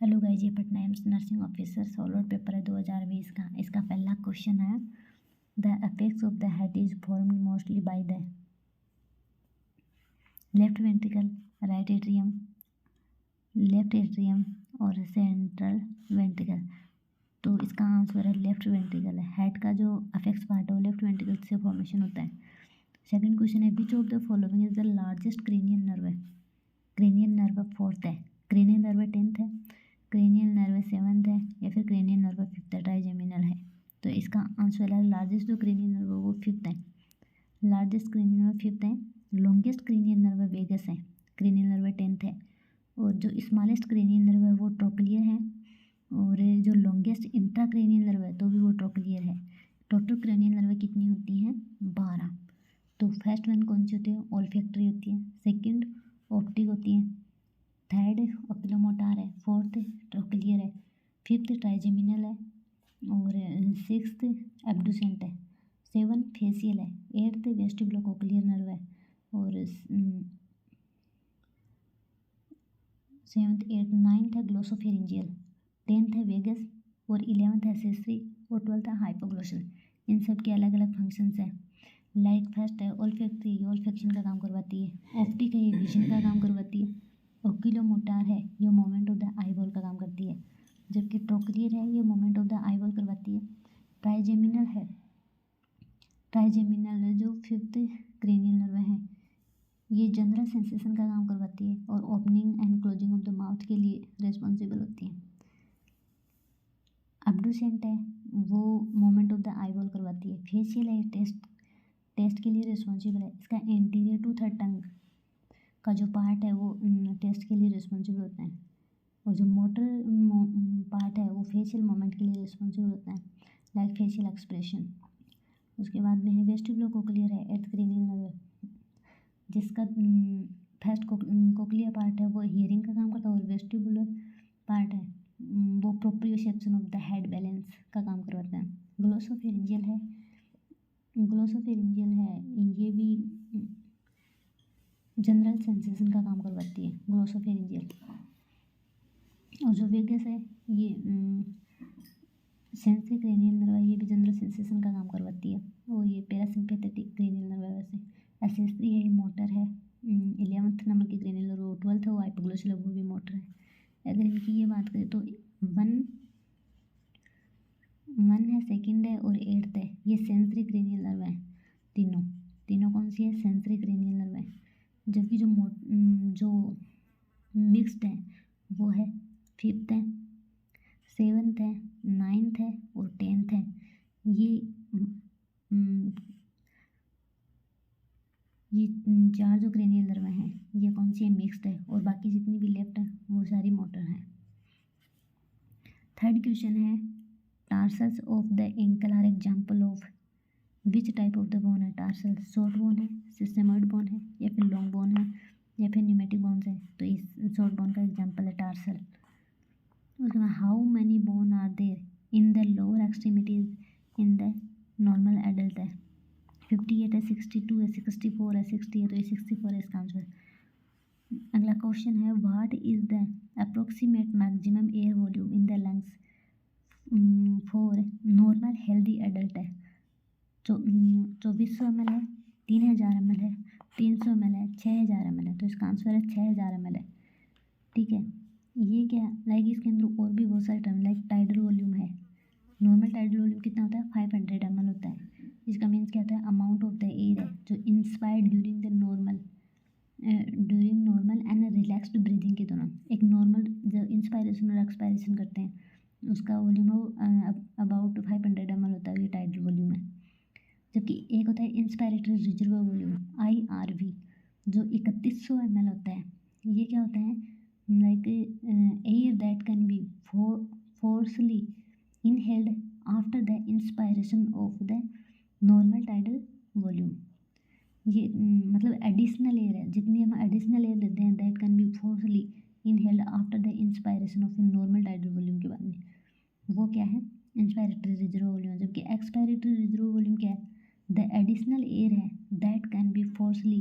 Hello guys, ये Patna AIIMS nursing officer solid paper है 2020 का। इसका पहला क्वेश्चन है the apex of the head is formed mostly by the left ventricle, right atrium, left atrium और central ventricle. तो इसका आंसर है लेफ्ट वेंट्रिकल है। हेड का जो अपेक्स पार्ट है वो लेफ्ट वेंट्रिकल से फॉर्मेशन होता है। सेकंड क्वेश्चन है which of the following is the largest cranial nerve है। क्रेनियल नर्व फोर्थ है, क्रेनियल नर्व 10th है, क्रेनियल नर्व 7th है या फिर क्रेनियल नर्व 5th है, ट्राइजेमिनल है। तो इसका आंसर है लार्जेस्ट जो क्रेनियल नर्व है वो 5th है। लार्जेस्ट क्रेनियल नर्व 5th है। लॉन्गेस्ट क्रेनियल नर्व वेगस है, क्रेनियल नर्व 10th है। और जो स्मॉलेस्ट क्रेनियल नर्व है वो ट्रोक्लियर है। और जो लॉन्गेस्ट इंट्राक्रेनियल नर्व है तो भी वो ट्रोक्लियर है। टोटल क्रेनियल नर्व कितनी होती हैं? 12। तो फर्स्ट वन कौन सी होती है? ऑल्फैक्टरी होती है। सेकंड ऑप्टिक होती है। थर्ड ओक्यूलोमोटर है। फोर्थ ट्रोक्लियर है। फिफ्थ ट्राइजेमिनल है। और सिक्स्थ एब्डुसेंट है। 7 फेसियल है। 8th वेस्टिबुलोकोक्लियर नर्व है। और 7th 8th 9th है ग्लोसोफेरिंजियल। 10th है वेगस। और 11th है सेंसरी। और 12th है हाइपोग्लोशल। इन सब के अलग अलग फंक्शंस हैं। लाइक फर्स्ट है ऑल्फैक्टरी, ये ऑल्फैक्शन का काम करवाती है। ऑप्टिक है, ये विजन का काम करवाती है। ओक्यूलोमोटर है, ये मूवमेंट ऑफ द आईबॉल का काम करती है। जबकि ट्रोक्लियर है, ये मूवमेंट ऑफ द आईबॉल करवाती है। ट्राइजेमिनल है, ट्राइजेमिनल जो 5th क्रेनियल नर्व है, ये जनरल सेंसेशन का काम करवाती है और opening and closing of the mouth के लिए रिस्पॉन्सिबल होती है। एब्डुसेंट है, वो मूवमेंट ऑफ द आईबॉल करवाती है। फेशियल है, टेस्ट के लिए रिस्पॉन्सिबल है। इसका एंटीरियर टू थर्ड टंग का जो पार्ट है वो टेस्ट के लिए रिस्पॉन्सिबल होता है। और जो मोटर पार्ट है वो फेशियल मूवमेंट के लिए रिस्पॉन्सिबल होता है, लाइक फेशियल एक्सप्रेशन। उसके बाद में है वेस्टिबुलोकोक्लियर है, 8th क्रेनियल नर्व, जिसका फर्स्ट कोक्लियर पार्ट है वो हियरिंग का काम करता है। और वेस्टिबुलर पार्ट है वो proprioception of the head balance का काम करवाता है। ग्लोसोफेरिंजियल है, ये भी जनरल सेंसेशन का काम करवाती है, ग्लोसोफेरिंजियल। और जो वेगस है, ये सेंसरी क्रेनियल नर्व है, ये भी जनरल सेंसेशन का काम करवाती है। और ये पैरासिम्पैथेटिक क्रेनियल नर्व है। वैसे एसेसरी है, ये मोटर है। 11th नंबर की क्रेनियल नर्व, 12th है वो हाइपोग्लोशल है, वो भी मोटर है। अगर इनकी ये बात करें तो 1 है, सेकंड है और 8th है, ये सेंसरी क्रेनियल नर्व है। तीनों कौन सी है? सेंसरी क्रेनियल नर्व है। जबकि जो मिक्स्ड है वो है 5th है, 7th है, 9th है और 10th है। ये चार जो क्रेनियल नर्व हैं ये कौन सी है? मिक्स्ड है। और बाकी जितनी भी लेफ्ट है वो सारी मोटर हैं। थर्ड क्वेश्चन है tarsals of the ankle are example of which type of the bone है? टार्सल शॉर्ट बोन है, सिस्टेमॉइड बोन है या फिर लॉन्ग बोन है या फिर न्यूमेटिक बोन्स है? तो इस शॉर्ट बोन का एग्जाम्पल है टार्सल। उसके बाद how many bone are there in the lower extremities in the normal adult है? 58 है, 62 है, 64 है, 60 है। तो ये 64 है इसका आंसर। अगला क्वेश्चन है what is the approximate maximum air volume in the lungs for normal healthy adult है? 2400 ml है, 3000 ml है, 300 ml है, 6000 ml है। तो इसका आंसर है 6000 ml है। ठीक है, ये क्या लाइक इसके अंदर और भी बहुत सारे टर्म लाइक टाइडल वॉल्यूम है। नॉर्मल टाइडल वॉल्यूम कितना होता है? 500 ml होता है। इसका मीन्स क्या होता है? अमाउंट ऑफ द एयर है जो inspired during normal and relaxed breathing के दौरान। एक नॉर्मल जो इंस्पायरेशन और एक्सपायरेशन करते हैं उसका वॉल्यूम अबाउट 500 ml होता है, ये टाइडल वॉल्यूम है। जबकि एक होता है इंस्पायरेटरी रिजर्व वॉल्यूम IRV जो 3100 ml होता है। ये क्या होता है? Like air that can be forcibly inhaled after the inspiration of the normal tidal volume. ये मतलब एडिशनल एयर है, जितनी हम एडिशनल एयर लेते हैं that can be forcibly inhaled after the inspiration of normal tidal volume के बाद में, वो क्या है? Inspiratory reserve volume. जबकि एक्सपायरेटरी रिजर्व वॉल्यूम क्या है? द एडिशनल एयर है that can be forcibly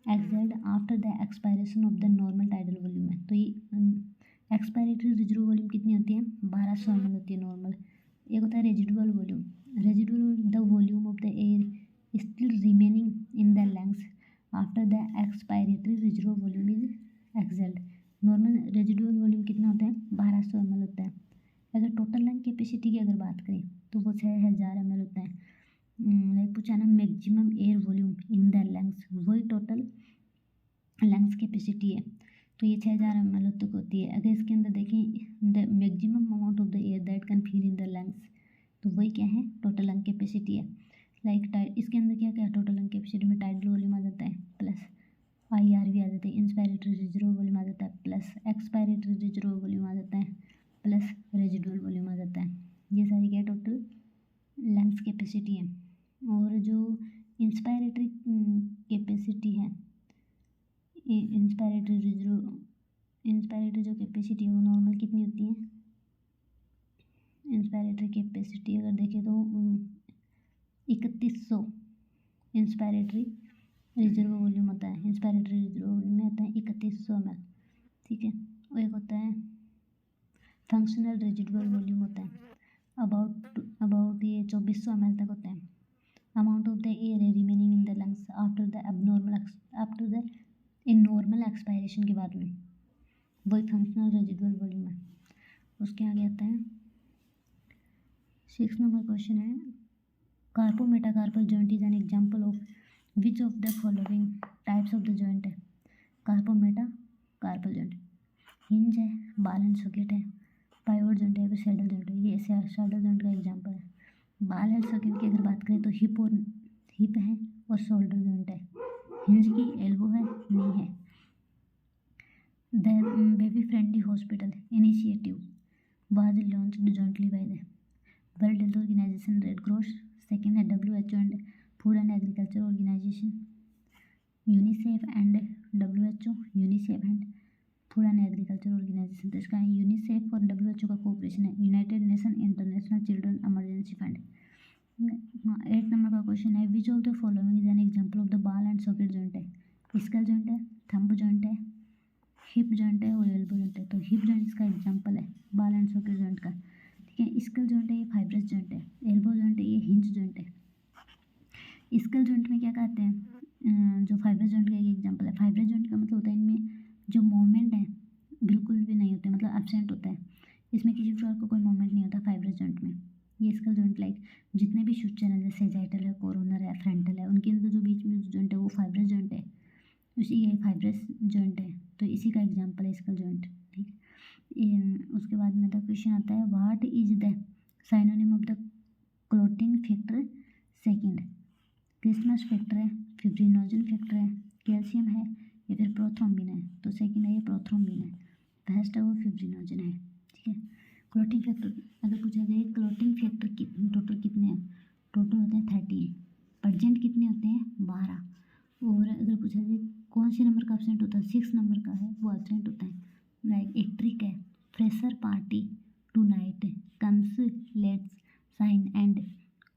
exhaled after the expiration of the normal tidal volume है। तो ये एक्सपायरेटरी रिजर्व वॉल्यूम कितनी होती है? 1200 ml होती है नॉर्मल। एक होता है residual volume. Residual the volume of the air still remaining in the lungs after the expiratory reserve volume is exhaled. Normal residual volume कितना होता है? 1200 ml होता है। अगर टोटल लंग कैपेसिटी की अगर बात करें तो वो 6000 ml होता है। लाइक पूछा ना maximum air volume in the lungs, वही टोटल लंग्स कैपेसिटी है, तो ये 6000 ml तक होती है। अगर इसके अंदर देखें the maximum amount of the air that can fill in the lungs, तो वही क्या है? टोटल लंग कैपेसिटी है। लाइक टाइड, इसके अंदर क्या क्या टोटल लंग कैपेसिटी में टाइडल वॉल्यूम आ जाता है प्लस IRV आ जाता है, इंस्पायरेटरी रिजर्व वॉल्यूम आ जाता है प्लस एक्सपायरेटरी रिजर्व वॉल्यूम आ जाता है प्लस रेजिडुअल वॉल्यूम आ जाता है। ये सारी क्या टोटल लंग्स कैपेसिटी है। और जो इंस्पायरेटरी कैपेसिटी है, इंस्पायरेटरी जो कैपेसिटी है वो नॉर्मल कितनी होती है? इंस्पायरेटरी कैपेसिटी अगर देखें तो 3100 इंस्पायरेटरी रिजर्व वॉल्यूम होता है। इंस्पायरेटरी रिजर्व वॉल्यूम में आता है 3100 ml, ठीक है। और एक होता है फंक्शनल रेजिडुअल वॉल्यूम होता है अबाउट ये 2400 ml तक होता है। Amount of the air remaining in the lungs after the normal expiration के बाद में, वही फंक्शनल रेजिडुअल वॉल्यूम है। उसके आगे आता है 6 नंबर क्वेश्चन है, carpometacarpal joint is an example of which of the following types of the joint है? कार्पो मेटाकार्पल जॉइंट हिंज है, बाल एंड सॉकेट है, पाइवोट जॉइंट है, फिर सैडल जॉइंट है। ये सैडल जॉइंट का एग्जांपल है। बाल एंड सॉकेट की अगर बात करें तो हिप है और शोल्डर जॉइंट है। हिंज की एल्बो है, नी है। The baby friendly hospital initiative was launched jointly by the World Health Organization, Red Cross, second है WHO and Food and Agriculture Organization, UNICEF and WHO, UNICEF and Food and Agriculture Organization। तो इसका UNICEF और WHO का cooperation है। United nation international children emergency fund. 8 number का question है, which of the following is an example of the बाल and socket joint है? School joint है, थंब जॉइंट है, हिप जॉइंट है और एल्बो जॉइंट है। तो हिप जॉइंट इसका एग्जांपल है बाल एंड सॉकेट जॉइंट का, ठीक है। स्कल जॉइंट है, ये फाइब्रस जॉइंट है। एल्बो जॉइंट है, ये हिंज जॉइंट है। स्कल जॉइंट में क्या कहते हैं? जो फाइब्रस जॉइंट का एक एग्जांपल है। फाइब्रस जॉइंट का मतलब होता है इनमें जो मूवमेंट है बिल्कुल भी नहीं होते, मतलब एब्सेंट होता है। इसमें किसी प्रकार का कोई मूवमेंट नहीं होता फाइब्रस जॉइंट में। ये स्कल जॉइंट लाइक जितने भी सूचन है जैसे सैजिटल है, कोरोनर है, फ्रंटल है, उनके अंदर जो बीच में जॉइंट है वो फाइब्रस जॉइंट है, उसी ये फाइब्रस जॉइंट है। तो इसी का एग्जांपल है स्कल जॉइंट, ठीक है। उसके बाद में द क्वेश्चन आता है, what is the synonym of the clotting factor second? Christmas factor है, फिब्रिनोजन फैक्टर है, कैल्शियम है या फिर प्रोथ्रोम्बिन है? तो सेकंड है, ये प्रोथ्रोम्बिन है। फर्स्ट है वो फिब्रिनोजन है, ठीक है। क्लोटिंग फैक्टर अगर पूछा जाए क्लोटिंग फैक्टर टोटल कितने हैं? टोटल होते हैं 30। परजेंट कितने होते हैं? 12। और अगर पूछा जाए कौन से नंबर का एब्सेंट होता है? 6 नंबर का है वो एब्सेंट होता है। लाइक एक ट्रिक है, fresher party tonight comes let's sign and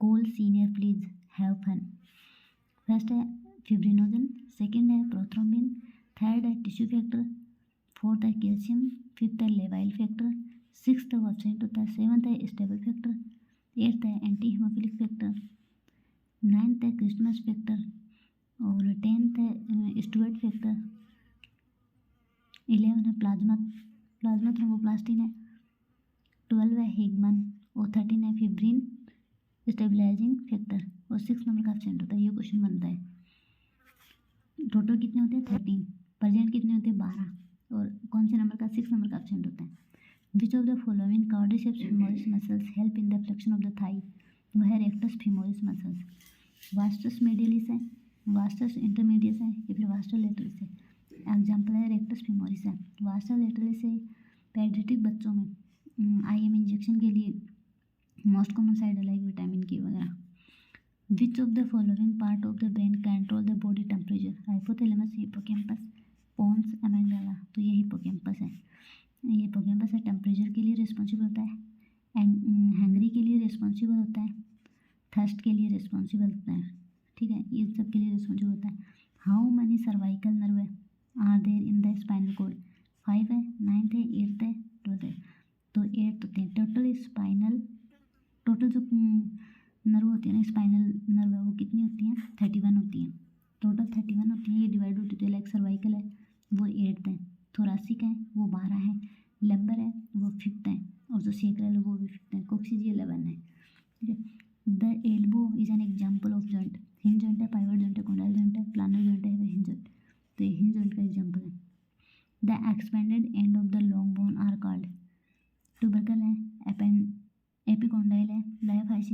call senior please have fun. First है फिब्रिनोजन, सेकंड है प्रोथ्रोम्बिन, थर्ड है टिश्यू फैक्टर, फोर्थ है कैल्शियम, फिफ्थ है लेवाइल फैक्टर, सिक्स्थ है वो एब्सेंट होता है, सेवन्थ है स्टेबल फैक्टर, एट्थ है एंटी हीमोफिलिक फैक्टर, नाइन्थ है क्रिसमस फैक्टर और 10th है स्टुअर्ट फैक्टर, 11 है प्लाज्मा थ्रोम्बोप्लास्टिन है, 12 है हिगमन और 13 है फिब्रिन स्टेबलाइजिंग फैक्टर और 6 नंबर का एब्सेंट होता है। ये क्वेश्चन बनता है। टोटल कितने होते हैं? 13। प्रेजेंट कितने होते हैं? 12। और कौन से नंबर का? 6 नंबर का एब्सेंट होता है। Which of the following quadriceps femoris muscles help in the flexion of the thigh? वह है रेक्टस femoris muscles। वास्टस मेडियलिस है, वास्टस इंटरमीडियस है या फिर वास्टर लेटरलिस है? एग्जाम्पल है रेक्टस femoris है। वास्टर लेटरलिस है पेडियाट्रिक बच्चों में IM इंजेक्शन के लिए मोस्ट कॉमन साइड है लाइक विटामिन के वगैरह। Which of the following part of the brain control the body temperature? Hypothalamus, hippocampus, pons, amygdala. तो ये हिप्पोकैम्पस है। ये हिप्पोकैम्पस है टेम्परेचर के लिए रिस्पॉन्सिबल होता है, हैंग्री के लिए रिस्पॉन्सिबल होता है, थर्स्ट के लिए रिस्पॉन्सिबल होता है, ठीक है। ये सब के लिए रिस्पॉन्सिबल होता है। How many cervical nerve are there in the spinal cord? 5 है, 9th है, 8th है,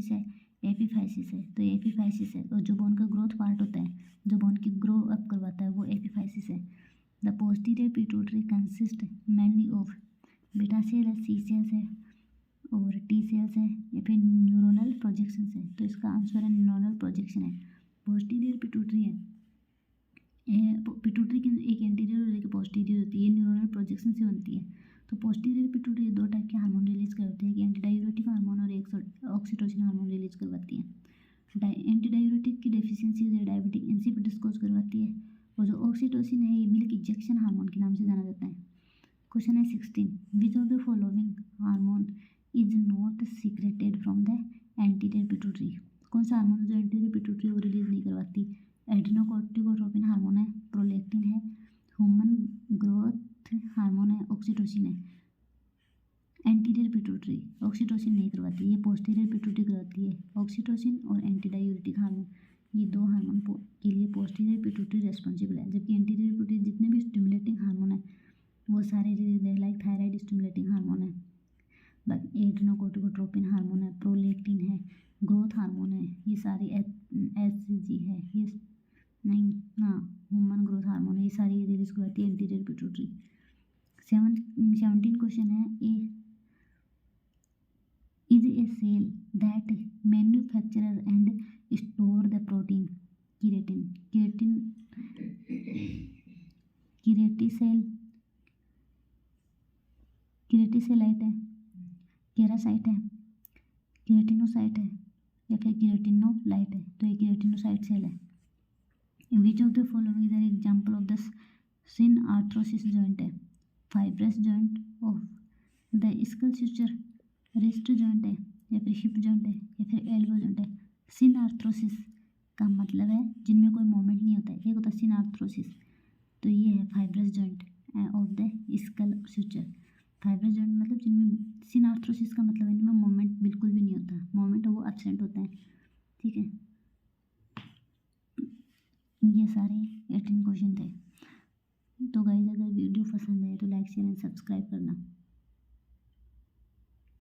फाइसिस है, एपीफाइसिस है। तो एपीफाइसिस है, और जो बोन का ग्रोथ पार्ट होता है, जो बोन की ग्रो अप करवाता है, वो एपीफाइसिस है। The posterior pituitary consist mainly of beta cell है, सी सेल्स है और टी सेल्स है, या फिर न्यूरोनल प्रोजेक्शन है। तो इसका आंसर है न्यूरोनल प्रोजेक्शन है। पोस्टीरियर पिट्यूटरी है, पिट्यूटरी की एक एंटीरियर और एक पोस्टीरियर होती है, ये न्यूरोनल प्रोजेक्शन से बनती है। तो पोस्टीरियर पिट्यूटरी दो टाइप के हार्मोन रिलीज करती है, एक एंटीडायूरेटिक हार्मोन और एक ऑक्सीटोसिन हार्मोन रिलीज करवाती है। एंटीडायूरेटिक की डेफिशिएंसी से डायबिटिक इंसिपिडस कोज करवाती है, और जो ऑक्सीटोसिन है ये मिल्क इंजेक्शन हार्मोन के नाम से जाना जाता है। क्वेश्चन है 16, विच of the following hormone is not secreted from the anterior pituitary. कौन सा हार्मोन जो एंटीरियर पिट्यूटरी को रिलीज नहीं करवाती। एड्रेनोकोर्टिकोट्रोपिन हार्मोन है, प्रोलैक्टिन है, ह्यूमन ग्रोथ हार्मोन है, ऑक्सीटोसिन है। एंटीरियर पिट्यूटरी ऑक्सीटोसिन नहीं करवाती, ये पोस्टीरियर पिट्यूटरी करवाती है। ऑक्सीटोसिन और एंटीडायूरेटिक हार्मोन, ये दो हार्मोन के लिए पोस्टीरियर पिट्यूटरी रेस्पॉन्सिबल है, जबकि एंटीरियर पिट्यूटरी जितने भी स्टिमुलेटिंग हार्मोन है वो सारे रिलीज है, लाइक थायराइड स्टिमुलेटिंग हार्मोन है, बाकी एड्रेनोकोर्टिकोट्रोपिन हार्मोन है, प्रोलैक्टिन है, ग्रोथ हार्मोन है, ये सारी एचसीजी है, ये नहीं, हाँ ह्यूमन ग्रोथ हार्मोन है, ये सारी रिलीज करवाती है एंटीरियर पिट्यूटरी। 17 क्वेश्चन है, a is a cell that manufacture and store the protein keratin. केराटिसेलाइट है, केरासाइट है, केराटिनोसाइट है, या फिर केराटिनोलाइट है। तो ये केराटिनोसाइट सेल है। Which of the following is an example of the synarthrosis joint है। Fibrous joint of the skull suture, wrist joint है, या फिर हिप जॉइंट है, या फिर एल्बो जॉइंट है। सिनआर्थ्रोसिस का मतलब है जिनमें कोई मूवमेंट नहीं होता है, ये होता है सिनआर्थ्रोसिस। तो ये है fibrous joint of the skull suture. Fibrous joint मतलब जिनमें, सिनआर्थ्रोसिस का मतलब है इनमें मूवमेंट बिल्कुल भी नहीं होता, मूवमेंट वो एब्सेंट होता है। ठीक है, ये सारे 18 क्वेश्चन थे। तो गाइस अगर वीडियो पसंद आए तो लाइक शेयर एंड सब्सक्राइब करना।